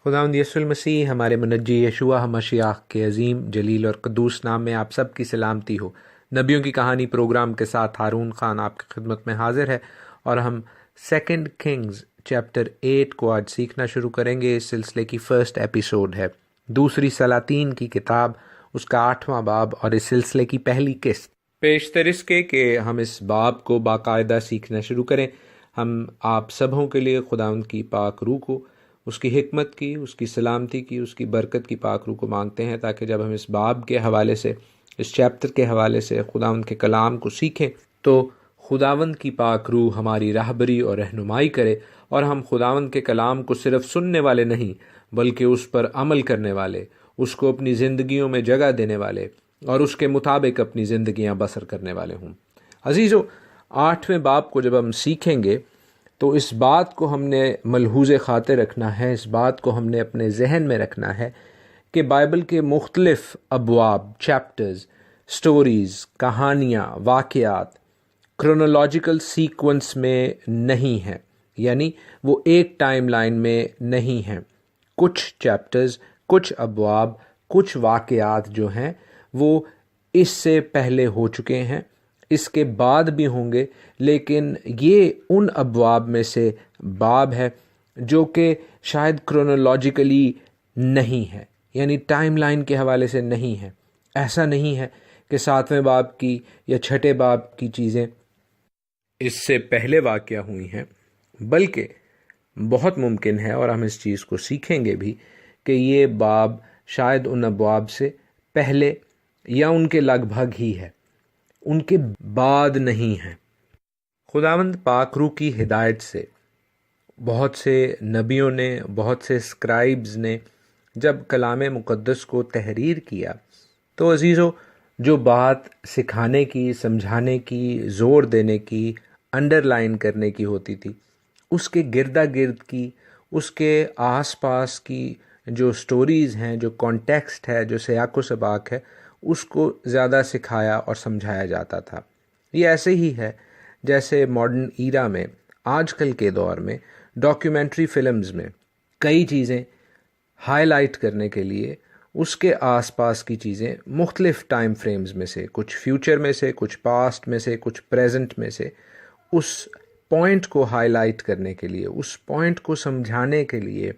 خداوند یسوع المسیح ہمارے منجی یشوع مشیخ کے عظیم جلیل اور قدوس نام میں آپ سب کی سلامتی ہو۔ نبیوں کی کہانی پروگرام کے ساتھ ہارون خان آپ کی خدمت میں حاضر ہے، اور ہم 2 کنگز چیپٹر 8 کو آج سیکھنا شروع کریں گے۔ اس سلسلے کی فرسٹ ایپیسوڈ ہے دوسری سلاطین کی کتاب، اس کا 8واں باب، اور اس سلسلے کی پہلی قسط۔ پیشتر اس کے کہ ہم اس باب کو باقاعدہ سیکھنا شروع کریں، ہم آپ سبوں کے لیے خداوند کی پاک روح کو، اس کی حکمت کی، اس کی سلامتی کی، اس کی برکت کی پاک روح کو مانگتے ہیں، تاکہ جب ہم اس باب کے حوالے سے، اس چیپٹر کے حوالے سے خداوند کے کلام کو سیکھیں تو خداوند کی پاک روح ہماری راہبری اور رہنمائی کرے، اور ہم خداوند کے کلام کو صرف سننے والے نہیں بلکہ اس پر عمل کرنے والے، اس کو اپنی زندگیوں میں جگہ دینے والے اور اس کے مطابق اپنی زندگیاں بسر کرنے والے ہوں۔ عزیزو، 8ویں باب کو جب ہم سیکھیں گے تو اس بات کو ہم نے ملحوظ خاطر رکھنا ہے، اس بات کو ہم نے اپنے ذہن میں رکھنا ہے کہ بائبل کے مختلف ابواب، چیپٹرز، سٹوریز، کہانیاں، واقعات کرونالوجیکل سیکوینس میں نہیں ہیں، یعنی وہ ایک ٹائم لائن میں نہیں ہیں۔ کچھ چیپٹرز، کچھ ابواب، کچھ واقعات جو ہیں وہ اس سے پہلے ہو چکے ہیں، اس کے بعد بھی ہوں گے، لیکن یہ ان ابواب میں سے باب ہے جو کہ شاید کرونالوجیکلی نہیں ہے، یعنی ٹائم لائن کے حوالے سے نہیں ہے۔ ایسا نہیں ہے کہ 7ویں باب کی یا 6 باب کی چیزیں اس سے پہلے واقع ہوئی ہیں، بلکہ بہت ممکن ہے، اور ہم اس چیز کو سیکھیں گے بھی، کہ یہ باب شاید ان ابواب سے پہلے یا ان کے لگ بھگ ہی ہے، ان کے بعد نہیں ہے۔ خداوند پاک روح کی ہدایت سے بہت سے نبیوں نے، بہت سے اسکرائبز نے جب کلام مقدس کو تحریر کیا تو عزیزو، جو بات سکھانے کی، سمجھانے کی، زور دینے کی، انڈر لائن کرنے کی ہوتی تھی، اس کے گردا گرد کی، اس کے آس پاس کی جو سٹوریز ہیں، جو کانٹیکسٹ ہے، جو سیاق و سباق ہے، اس کو زیادہ سکھایا اور سمجھایا جاتا تھا۔ یہ ایسے ہی ہے جیسے ماڈرن ایرا میں، آج کل کے دور میں ڈاکیومنٹری فلمز میں کئی چیزیں ہائی لائٹ کرنے کے لیے اس کے آس پاس کی چیزیں مختلف ٹائم فریمز میں سے، کچھ فیوچر میں سے، کچھ پاسٹ میں سے، کچھ پریزنٹ میں سے، اس پوائنٹ کو ہائی لائٹ کرنے کے لیے، اس پوائنٹ کو سمجھانے کے لیے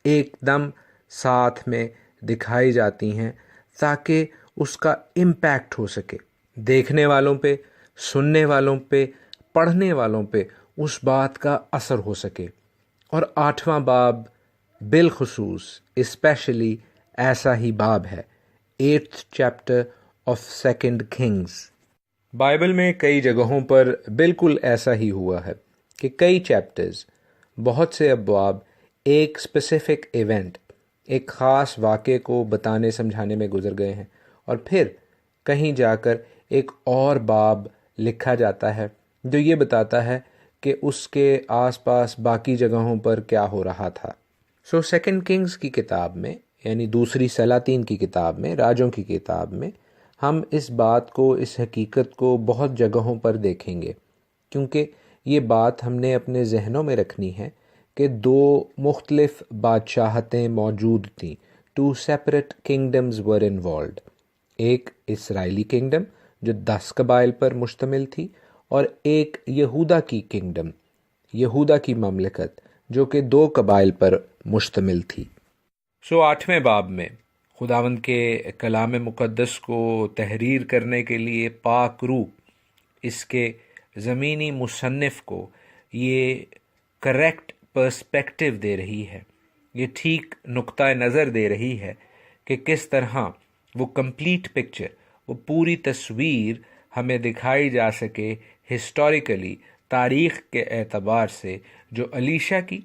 ایک دم ساتھ میں دکھائی جاتی ہیں، تاکہ اس کا امپیکٹ ہو سکے دیکھنے والوں پہ، سننے والوں پہ، پڑھنے والوں پہ، اس بات کا اثر ہو سکے۔ اور 8واں باب بالخصوص اسپیشلی ایسا ہی باب ہے، 8th chapter of 2 Kings. Bible میں کئی جگہوں پر بالکل ایسا ہی ہوا ہے کہ کئی چیپٹرز، بہت سے ابواب ایک اسپیسیفک ایونٹ، ایک خاص واقعے کو بتانے سمجھانے میں گزر گئے ہیں، اور پھر کہیں جا کر ایک اور باب لکھا جاتا ہے جو یہ بتاتا ہے کہ اس کے آس پاس باقی جگہوں پر کیا ہو رہا تھا۔ 2 کنگز کی کتاب میں، یعنی دوسری سلاطین کی کتاب میں، راجوں کی کتاب میں، ہم اس بات کو، اس حقیقت کو بہت جگہوں پر دیکھیں گے، کیونکہ یہ بات ہم نے اپنے ذہنوں میں رکھنی ہے کہ 2 مختلف بادشاہتیں موجود تھیں۔ 2 separate kingdoms were involved۔ ایک اسرائیلی کنگڈم جو 10 قبائل پر مشتمل تھی، اور ایک یہودا کی کنگڈم، یہودا کی مملکت، جو کہ 2 قبائل پر مشتمل تھی۔ 8ویں باب میں خداوند کے کلام مقدس کو تحریر کرنے کے لیے پاک روح اس کے زمینی مصنف کو یہ کریکٹ پرسپیکٹیو دے رہی ہے، یہ ٹھیک نقطہ نظر دے رہی ہے کہ کس طرح وہ کمپلیٹ پکچر، وہ پوری تصویر ہمیں دکھائی جا سکے ہسٹوریکلی، تاریخ کے اعتبار سے، جو الیشا کی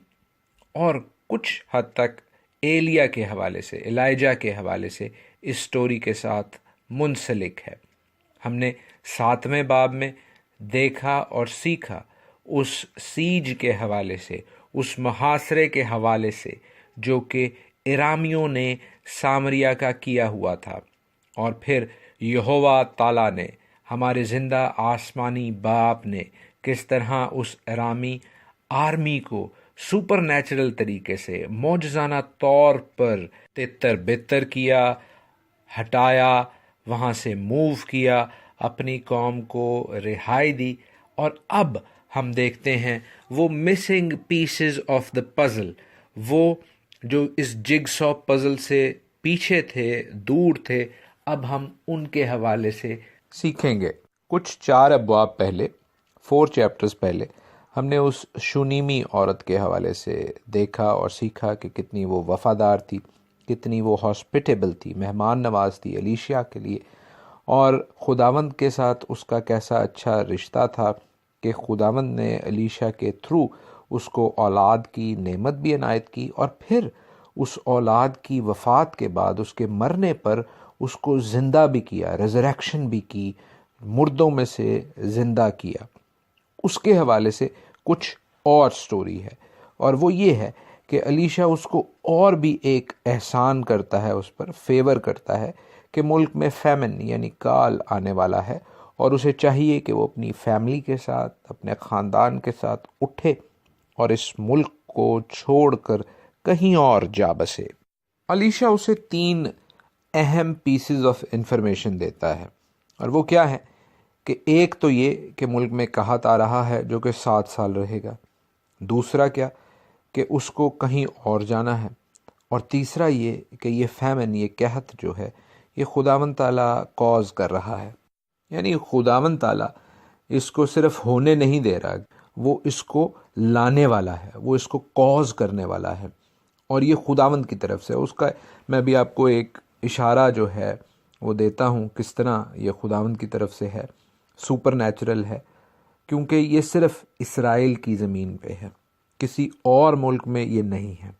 اور کچھ حد تک ایلیا کے حوالے سے، الائجہ کے حوالے سے اس سٹوری کے ساتھ منسلک ہے۔ ہم نے 7ویں باب میں دیکھا اور سیکھا اس سیج کے حوالے سے، اس محاصرے کے حوالے سے جو کہ ارامیوں نے سامریا کا کیا ہوا تھا، اور پھر یہوہ تعالیٰ نے، ہمارے زندہ آسمانی باپ نے، کس طرح اس ارامی آرمی کو سپر نیچرل طریقے سے معجزانہ طور پر تتر بتر کیا، ہٹایا، وہاں سے موو کیا، اپنی قوم کو رہائی دی، اور اب ہم دیکھتے ہیں وہ missing pieces of the puzzle, وہ جو اس جگ سو پزل سے پیچھے تھے، دور تھے، اب ہم ان کے حوالے سے سیکھیں گے۔ کچھ 4 ابواب پہلے، 4 چیپٹرز پہلے، ہم نے اس شونیمی عورت کے حوالے سے دیکھا اور سیکھا کہ کتنی وہ وفادار تھی، کتنی وہ ہاسپٹیبل تھی، مہمان نواز تھی الیشیا کے لیے، اور خداوند کے ساتھ اس کا کیسا اچھا رشتہ تھا کہ خداوند نے الیشا کے تھرو اس کو اولاد کی نعمت بھی عنایت کی، اور پھر اس اولاد کی وفات کے بعد، اس کے مرنے پر اس کو زندہ بھی کیا، ریزریکشن بھی کی، مردوں میں سے زندہ کیا۔ اس کے حوالے سے کچھ اور سٹوری ہے، اور وہ یہ ہے کہ الیشا اس کو اور بھی ایک احسان کرتا ہے، اس پر فیور کرتا ہے کہ ملک میں فیمن یعنی کال آنے والا ہے، اور اسے چاہیے کہ وہ اپنی فیملی کے ساتھ، اپنے خاندان کے ساتھ اٹھے اور اس ملک کو چھوڑ کر کہیں اور جا بسے۔ الیشا اسے 3 اہم پیسز آف انفارمیشن دیتا ہے، اور وہ کیا ہے کہ ایک تو یہ کہ ملک میں قحط آ رہا ہے جو کہ 7 سال رہے گا، دوسرا کیا کہ اس کو کہیں اور جانا ہے، اور تیسرا یہ کہ یہ فیمن، یہ قحط جو ہے، یہ خداوند تعالیٰ کاز کر رہا ہے، یعنی خداوند تعالیٰ اس کو صرف ہونے نہیں دے رہا، وہ اس کو لانے والا ہے، وہ اس کو کاز کرنے والا ہے، اور یہ خداوند کی طرف سے۔ اس کا میں بھی آپ کو ایک اشارہ جو ہے وہ دیتا ہوں، کس طرح یہ خداوند کی طرف سے ہے، سپر نیچرل ہے، کیونکہ یہ صرف اسرائیل کی زمین پہ ہے، کسی اور ملک میں یہ نہیں ہے۔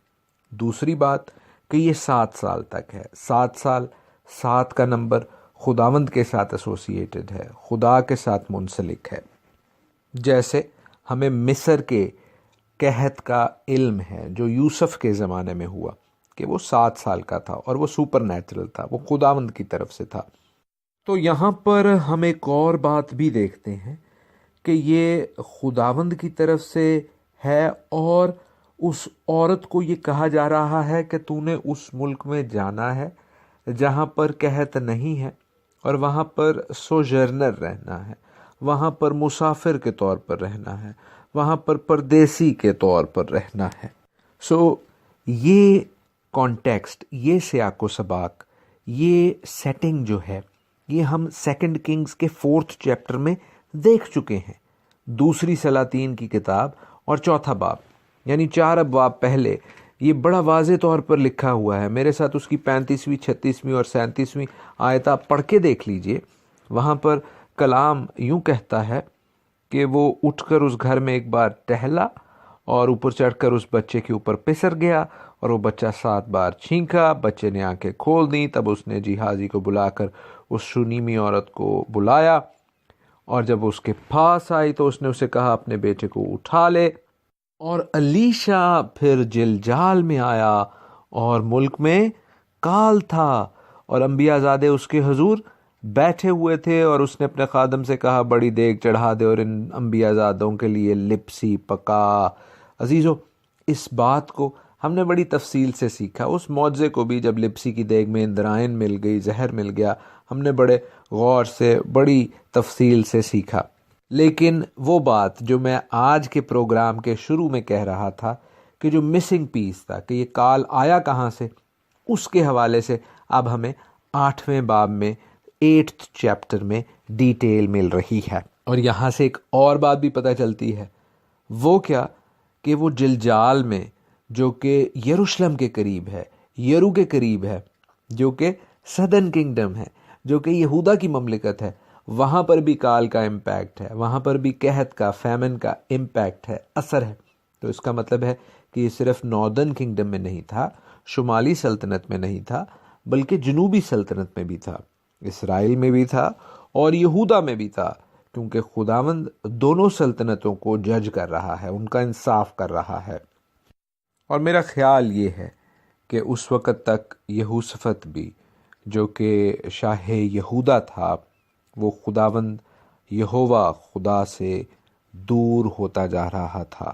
دوسری بات کہ یہ 7 سال تک ہے، 7 سال، 7 کا نمبر خداوند کے ساتھ ایسوسیٹڈ ہے، خدا کے ساتھ منسلک ہے۔ جیسے ہمیں مصر کے قحط کا علم ہے جو یوسف کے زمانے میں ہوا، کہ وہ 7 سال کا تھا اور وہ سپر نیچرل تھا، وہ خداوند کی طرف سے تھا۔ تو یہاں پر ہم ایک اور بات بھی دیکھتے ہیں کہ یہ خداوند کی طرف سے ہے، اور اس عورت کو یہ کہا جا رہا ہے کہ تو نے اس ملک میں جانا ہے جہاں پر قحط نہیں ہے، اور وہاں پر سوجرنر رہنا ہے، وہاں پر مسافر کے طور پر رہنا ہے، وہاں پر پردیسی کے طور پر رہنا ہے۔ یہ کانٹیکسٹ، یہ سیاق و سباق، یہ سیٹنگ جو ہے، یہ ہم 2 کنگز کے 4 چیپٹر میں دیکھ چکے ہیں، 2 سلاطین کی کتاب اور 4 باب، یعنی 4 ابواب پہلے یہ بڑا واضح طور پر لکھا ہوا ہے۔ میرے ساتھ اس کی 35ویں، 36ویں اور 37ویں آیت آپ پڑھ کے دیکھ لیجئے۔ وہاں پر کلام یوں کہتا ہے کہ وہ اٹھ کر اس گھر میں ایک بار ٹہلا، اور اوپر چڑھ کر اس بچے کے اوپر پسر گیا، اور وہ بچہ 7 بار چھینکا، بچے نے آنکھیں کھول دیں، تب اس نے جہازی کو بلا کر اس شونیمی عورت کو بلایا، اور جب اس کے پاس آئی تو اس نے اسے کہا اپنے بیٹے کو اٹھا لے، اور الیشا پھر جلجال میں آیا، اور ملک میں کال تھا، اور انبیاء زادے اس کے حضور بیٹھے ہوئے تھے، اور اس نے اپنے خادم سے کہا بڑی دیگ چڑھا دے اور ان انبیاء زادوں کے لیے لپسی پکا۔ عزیزو، اس بات کو ہم نے بڑی تفصیل سے سیکھا، اس معجزے کو بھی، جب لپسی کی دیگ میں اندرائن مل گئی، زہر مل گیا، ہم نے بڑے غور سے، بڑی تفصیل سے سیکھا۔ لیکن وہ بات جو میں آج کے پروگرام کے شروع میں کہہ رہا تھا کہ جو مسنگ پیس تھا کہ یہ کال آیا کہاں سے، اس کے حوالے سے اب ہمیں 8ویں باب میں 8th چیپٹر میں ڈیٹیل مل رہی ہے، اور یہاں سے ایک اور بات بھی پتہ چلتی ہے، وہ کیا کہ وہ جلجال میں، جو کہ یروشلم کے قریب ہے، یرو کے قریب ہے، جو کہ سدرن کنگڈم ہے، جو کہ یہودا کی مملکت ہے، وہاں پر بھی کال کا امپیکٹ ہے، وہاں پر بھی قحط کا، فیمن کا امپیکٹ ہے، اثر ہے۔ تو اس کا مطلب ہے کہ یہ صرف ناردرن کنگڈم میں نہیں تھا، شمالی سلطنت میں نہیں تھا، بلکہ جنوبی سلطنت میں بھی تھا، اسرائیل میں بھی تھا اور یہودا میں بھی تھا، کیونکہ خداوند دونوں سلطنتوں کو جج کر رہا ہے، ان کا انصاف کر رہا ہے۔ اور میرا خیال یہ ہے کہ اس وقت تک یہوشافت بھی، جو کہ شاہ یہودا تھا، وہ خداوند یہوہ خدا سے دور ہوتا جا رہا تھا،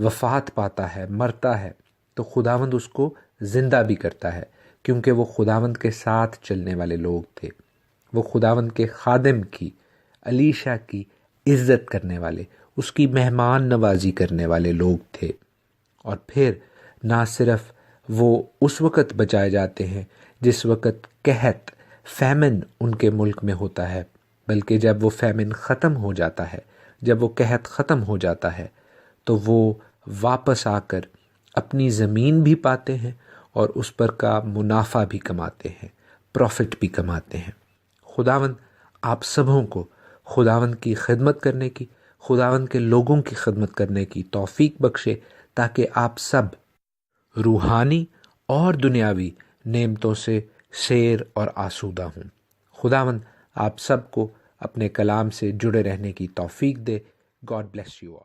وفات پاتا ہے، مرتا ہے، تو خداوند اس کو زندہ بھی کرتا ہے، کیونکہ وہ خداوند کے ساتھ چلنے والے لوگ تھے۔ وہ خداوند کے خادم کی، علیشا کی عزت کرنے والے، اس کی مہمان نوازی کرنے والے لوگ تھے۔ اور پھر نہ صرف وہ اس وقت بچائے جاتے ہیں جس وقت قحط، فیمن ان کے ملک میں ہوتا ہے، بلکہ جب وہ فیمن ختم ہو جاتا ہے، جب وہ قحط ختم ہو جاتا ہے، تو وہ واپس آ کر اپنی زمین بھی پاتے ہیں اور اس پر کا منافع بھی کماتے ہیں، پروفٹ بھی کماتے ہیں۔ خداوند آپ سبوں کو خداوند کی خدمت کرنے کی، خداوند کے لوگوں کی خدمت کرنے کی توفیق بخشے، تاکہ آپ سب روحانی اور دنیاوی نعمتوں سے سیر اور آسودہ ہوں۔ خداوند آپ سب کو اپنے کلام سے جڑے رہنے کی توفیق دے۔ God bless you all.